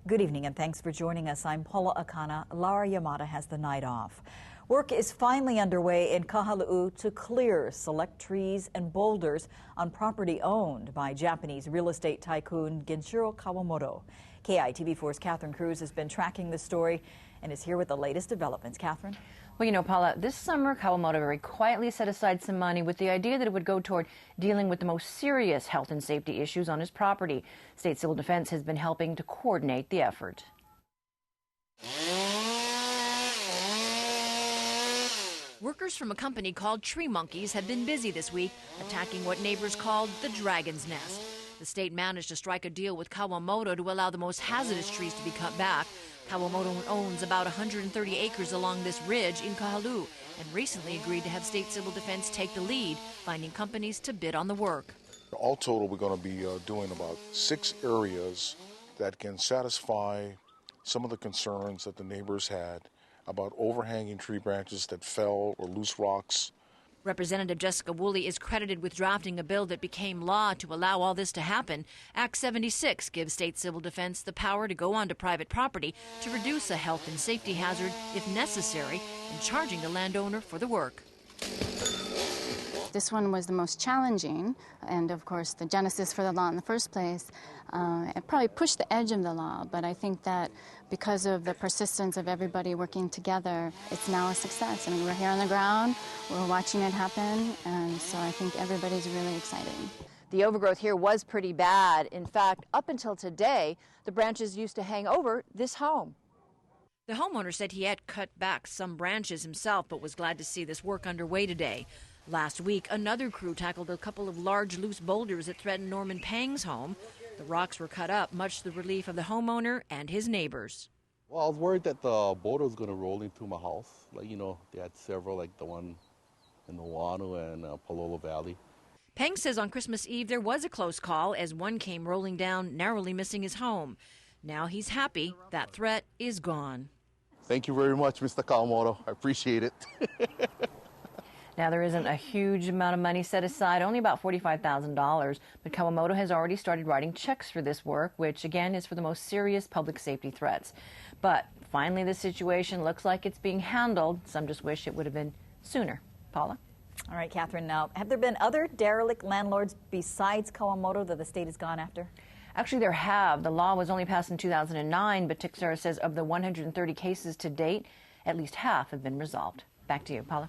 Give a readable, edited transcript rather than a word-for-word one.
Good evening and thanks for joining us. I'm Paula Akana. Lara Yamada has the night off. Work is finally underway in Kahaluu to clear select trees and boulders on property owned by Japanese real estate tycoon Genshiro Kawamoto. KITV4's Catherine Cruz has been tracking this story and is here with the latest developments. Catherine? Well, you know, Paula, this summer Kawamoto very quietly set aside some money with the idea that it would go toward dealing with the most serious health and safety issues on his property. State Civil Defense has been helping to coordinate the effort. Workers from a company called Tree Monkeys have been busy this week attacking what neighbors called the Dragon's Nest. The state managed to strike a deal with Kawamoto to allow the most hazardous trees to be cut back. Kawamoto owns about 130 acres along this ridge in Kahaluu and recently agreed to have State Civil Defense take the lead, finding companies to bid on the work. All total, we're going to be doing about 6 areas that can satisfy some of the concerns that the neighbors had about overhanging tree branches that fell or loose rocks. Representative Jessica Woolley is credited with drafting a bill that became law to allow all this to happen. Act 76 gives State Civil Defense the power to go onto private property to reduce a health and safety hazard if necessary, and charging the landowner for the work. This one was the most challenging, and of course the genesis for the law in the first place. It probably pushed the edge of the law, but I think that because of the persistence of everybody working together, it's now a success. I mean, we're here on the ground, we're watching it happen, and so I think everybody's really excited. The overgrowth here was pretty bad. In fact, up until today, the branches used to hang over this home. The homeowner said he had cut back some branches himself, but was glad to see this work underway today. Last week, another crew tackled a couple of large loose boulders that threatened Norman Pang's home. The rocks were cut up, much to the relief of the homeowner and his neighbors. Well, I was worried that the boulder was going to roll into my house. Like, you know, they had several, like the one in the Wanu and Palolo Valley. Pang says on Christmas Eve there was a close call as one came rolling down, narrowly missing his home. Now he's happy that threat is gone. Thank you very much, Mr. Kawamoto. I appreciate it. Now, there isn't a huge amount of money set aside, only about $45,000, but Kawamoto has already started writing checks for this work, which, again, is for the most serious public safety threats. But finally, the situation looks like it's being handled. Some just wish it would have been sooner. Paula? All right, Catherine, now, have there been other derelict landlords besides Kawamoto that the state has gone after? Actually, there have. The law was only passed in 2009, but Tixera says of the 130 cases to date, at least half have been resolved. Back to you, Paula.